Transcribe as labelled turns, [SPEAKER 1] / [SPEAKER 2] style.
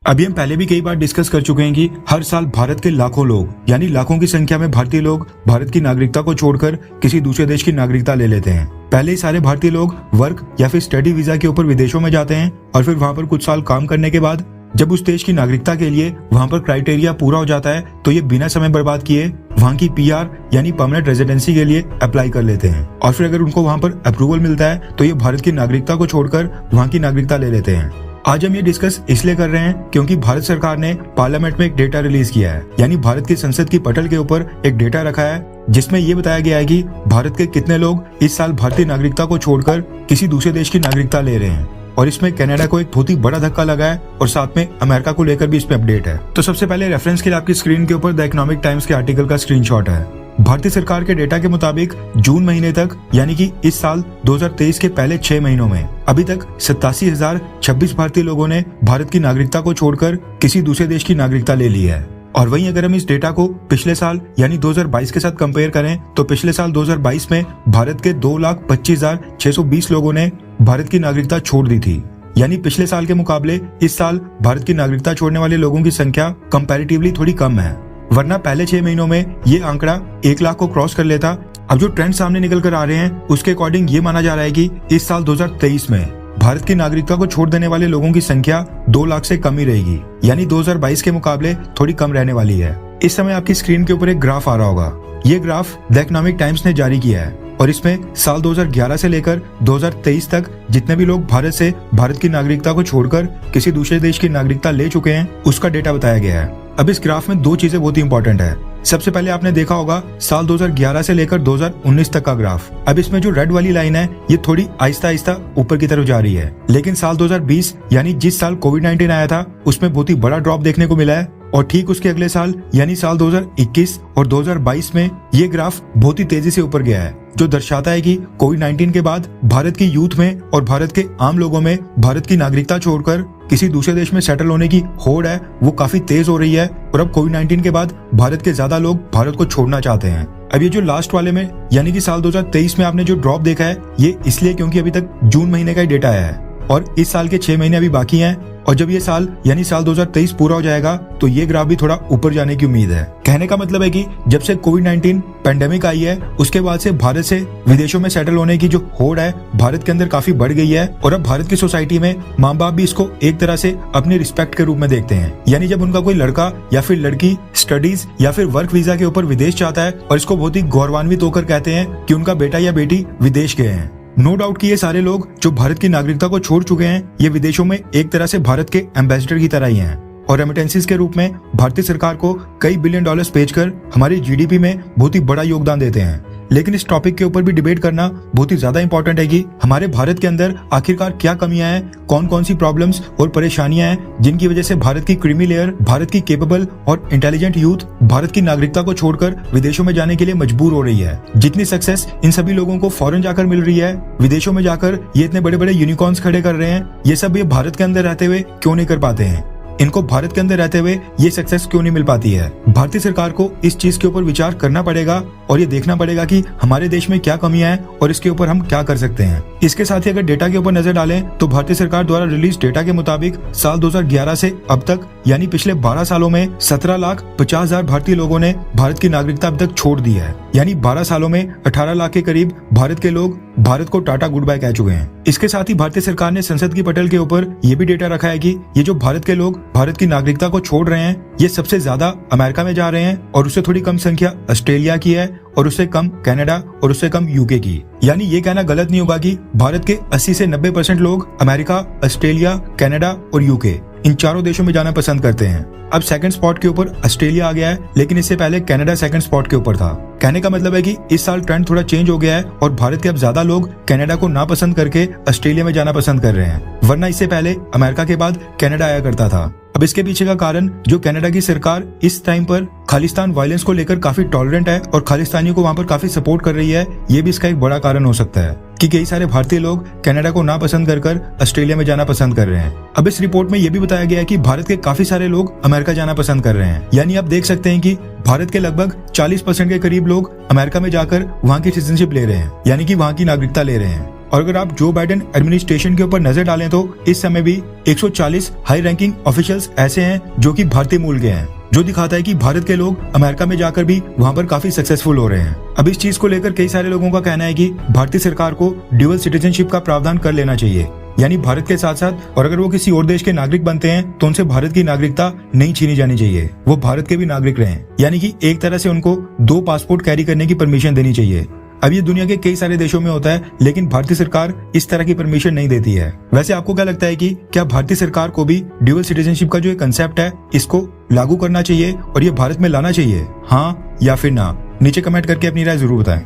[SPEAKER 1] अभी हम पहले भी कई बार डिस्कस कर चुके हैं कि हर साल भारत के लाखों लोग यानी लाखों की संख्या में भारतीय लोग भारत की नागरिकता को छोड़कर किसी दूसरे देश की नागरिकता ले लेते हैं। पहले ही सारे भारतीय लोग वर्क या फिर स्टडी वीजा के ऊपर विदेशों में जाते हैं और फिर वहां पर कुछ साल काम करने के बाद जब उस देश की नागरिकता के लिए वहां पर क्राइटेरिया पूरा हो जाता है तो ये बिना समय बर्बाद किए वहां की पीआर यानी परमानेंट रेजिडेंसी के लिए अप्लाई कर लेते हैं और फिर अगर उनको वहां पर अप्रूवल मिलता है तो ये भारत की नागरिकता को छोड़कर वहां की नागरिकता ले लेते हैं। आज हम ये डिस्कस इसलिए कर रहे हैं क्योंकि भारत सरकार ने पार्लियामेंट में एक डेटा रिलीज किया है, यानी भारत की संसद की पटल के ऊपर एक डेटा रखा है जिसमें ये बताया गया है कि भारत के कितने लोग इस साल भारतीय नागरिकता को छोड़कर किसी दूसरे देश की नागरिकता ले रहे हैं। और इसमें कनाडा को एक बहुत ही बड़ा धक्का लगा है और साथ में अमेरिका को लेकर भी इसमें अपडेट है। तो सबसे पहले रेफरेंस के लिए आपकी स्क्रीन के ऊपर द इकोनॉमिक टाइम्स के आर्टिकल का स्क्रीनशॉट है। भारतीय सरकार के डेटा के मुताबिक जून महीने तक यानी कि इस साल 2023 के पहले 6 महीनों में अभी तक 87,026 भारतीय लोगों ने भारत की नागरिकता को छोड़कर किसी दूसरे देश की नागरिकता ले ली है। और वहीं अगर हम इस डेटा को पिछले साल यानी 2022 के साथ कंपेयर करें तो पिछले साल 2022 में भारत के 2,25,620 लोगों ने भारत की नागरिकता छोड़ दी थी। यानी पिछले साल के मुकाबले इस साल भारत की नागरिकता छोड़ने वाले लोगों की संख्या कंपैरेटिवली थोड़ी कम है, वरना पहले 6 महीनों में ये आंकड़ा 1 लाख को क्रॉस कर लेता। अब जो ट्रेंड सामने निकल कर आ रहे हैं उसके अकॉर्डिंग ये माना जा रहा है कि इस साल 2023 में भारत की नागरिकता को छोड़ देने वाले लोगों की संख्या 2 लाख से कम ही रहेगी, यानी 2022 के मुकाबले थोड़ी कम रहने वाली है। इस समय आपकी स्क्रीन के ऊपर एक ग्राफ आ रहा होगा। ये ग्राफ द इकोनॉमिक टाइम्स ने जारी किया है और इसमें साल 2011 से लेकर 2023 तक जितने भी लोग भारत से भारत की नागरिकता को छोड़कर किसी दूसरे देश की नागरिकता ले चुके हैं उसका डेटा बताया गया है। अब इस ग्राफ में 2 चीजें बहुत ही इंपॉर्टेंट है। सबसे पहले आपने देखा होगा साल 2011 से लेकर 2019 तक का ग्राफ। अब इसमें जो रेड वाली लाइन है ये थोड़ी आहिस्ता आहिस्ता ऊपर की तरफ जा रही है, लेकिन साल 2020 यानी जिस साल कोविड-19 आया था उसमें बहुत ही बड़ा ड्रॉप देखने को मिला है और ठीक उसके अगले साल यानी साल 2021 और 2022 में ये ग्राफ बहुत ही तेजी से ऊपर गया है, जो दर्शाता है कि कोविड-19 के बाद भारत की यूथ में और भारत के आम लोगों में भारत की नागरिकता छोड़कर किसी दूसरे देश में सेटल होने की होड़ है वो काफी तेज हो रही है और अब कोविड-19 के बाद भारत के ज्यादा लोग भारत को छोड़ना चाहते हैं। अब ये जो लास्ट वाले में यानी कि साल 2023 में आपने जो ड्रॉप देखा है ये इसलिए क्योंकि अभी तक जून महीने का ही डेटा आया है और इस साल के 6 महीने अभी बाकी हैं और जब ये साल यानी साल 2023 पूरा हो जाएगा तो ये ग्राफ भी थोड़ा ऊपर जाने की उम्मीद है। कहने का मतलब है कि जब से कोविड-19 पेंडेमिक आई है उसके बाद से भारत से विदेशों में सेटल होने की जो होड़ है भारत के अंदर काफी बढ़ गई है और अब भारत की सोसाइटी में माँ बाप भी इसको एक तरह से अपनी रिस्पेक्ट के रूप में देखते हैं। यानी जब उनका कोई लड़का या फिर लड़की स्टडीज या फिर वर्क वीजा के ऊपर विदेश जाता है और इसको बहुत ही गौरवान्वित होकर कहते हैं कि उनका बेटा या बेटी विदेश गए हैं। नो डाउट कि ये सारे लोग जो भारत की नागरिकता को छोड़ चुके हैं ये विदेशों में एक तरह से भारत के एम्बेसडर की तरह ही हैं और रेमिटेंसेस के रूप में भारतीय सरकार को कई बिलियन डॉलर्स भेजकर हमारी जीडीपी में बहुत ही बड़ा योगदान देते हैं। लेकिन इस टॉपिक के ऊपर भी डिबेट करना बहुत ही ज्यादा इंपॉर्टेंट है कि हमारे भारत के अंदर आखिरकार क्या कमियां हैं, कौन कौन सी प्रॉब्लम्स और परेशानियां हैं जिनकी वजह से भारत की क्रीमी लेयर, भारत की केपेबल और इंटेलिजेंट यूथ भारत की नागरिकता को छोड़कर विदेशों में जाने के लिए मजबूर हो रही है। जितनी सक्सेस इन सभी लोगों को फॉरेन जाकर मिल रही है, विदेशों में जाकर ये इतने बड़े बड़े यूनिकॉर्न्स खड़े कर रहे हैं, ये सब ये भारत के अंदर रहते हुए क्यों नहीं कर पाते हैं? इनको भारत के अंदर रहते हुए ये सक्सेस क्यों नहीं मिल पाती है? भारतीय सरकार को इस चीज के ऊपर विचार करना पड़ेगा और ये देखना पड़ेगा कि हमारे देश में क्या कमियां हैं और इसके ऊपर हम क्या कर सकते हैं। इसके साथ ही अगर डेटा के ऊपर नजर डालें तो भारतीय सरकार द्वारा रिलीज डेटा के मुताबिक साल 2011 से अब तक यानी पिछले 12 सालों में 17,50,000 भारतीय लोगों ने भारत की नागरिकता अब तक छोड़ दी है। यानी 12 सालों में 18 लाख के करीब भारत के लोग भारत को टाटा गुड बाय कह चुके हैं। इसके साथ ही भारतीय सरकार ने संसद की पटल के ऊपर ये भी डेटा रखा है कि ये जो भारत के लोग भारत की नागरिकता को छोड़ रहे हैं ये सबसे ज्यादा अमेरिका में जा रहे हैं और उससे थोड़ी कम संख्या ऑस्ट्रेलिया की है और उससे कम कनाडा और उससे कम यूके की। यानी ये कहना गलत नहीं होगा कि भारत के 80 से 90% लोग अमेरिका, ऑस्ट्रेलिया, कनाडा और यूके इन चारों देशों में जाना पसंद करते हैं। अब सेकंड स्पॉट के ऊपर ऑस्ट्रेलिया आ गया है, लेकिन इससे पहले कनाडा सेकंड स्पॉट के ऊपर था। कहने का मतलब है कि इस साल ट्रेंड थोड़ा चेंज हो गया है और भारत के अब ज्यादा लोग कनाडा को ना पसंद करके ऑस्ट्रेलिया में जाना पसंद कर रहे हैं, वरना इससे पहले अमेरिका के बाद कनाडा आया करता था। अब इसके पीछे का कारण जो कनाडा की सरकार इस टाइम पर खालिस्तान वायलेंस को लेकर काफी टॉलरेंट है और खालिस्तानियों को वहां पर काफी सपोर्ट कर रही है, ये भी इसका एक बड़ा कारण हो सकता है कि कई सारे भारतीय लोग कनाडा को ना पसंद कर ऑस्ट्रेलिया में जाना पसंद कर रहे हैं। अब इस रिपोर्ट में यह भी बताया गया है कि भारत के काफी सारे लोग अमेरिका जाना पसंद कर रहे हैं। यानी आप देख सकते हैं कि भारत के लगभग 40% के करीब लोग अमेरिका में जाकर वहां की सिटीजनशिप ले रहे हैं, यानी कि वहां की नागरिकता ले रहे हैं। और अगर आप जो बाइडेन एडमिनिस्ट्रेशन के ऊपर नजर डालें तो इस समय भी 140 हाई रैंकिंग ऑफिशियल्स ऐसे हैं जो कि भारतीय मूल के हैं, जो दिखाता है कि भारत के लोग अमेरिका में जाकर भी वहां पर काफी सक्सेसफुल हो रहे हैं। अब इस चीज को लेकर कई सारे लोगों का कहना है कि भारतीय सरकार को ड्यूअल सिटीजनशिप का प्रावधान कर लेना चाहिए, यानी भारत के साथ साथ और अगर वो किसी और देश के नागरिक बनते हैं तो उनसे भारत की नागरिकता नहीं छीनी जानी चाहिए, वो भारत के भी नागरिक रहें, यानी कि एक तरह से उनको 2 पासपोर्ट कैरी करने की परमिशन देनी चाहिए। अब ये दुनिया के कई सारे देशों में होता है, लेकिन भारतीय सरकार इस तरह की परमिशन नहीं देती है। वैसे आपको क्या लगता है कि क्या भारतीय सरकार को भी ड्यूअल सिटीजनशिप का जो कंसेप्ट है इसको लागू करना चाहिए और ये भारत में लाना चाहिए, हाँ या फिर ना? नीचे कमेंट करके अपनी राय जरूर बताएं।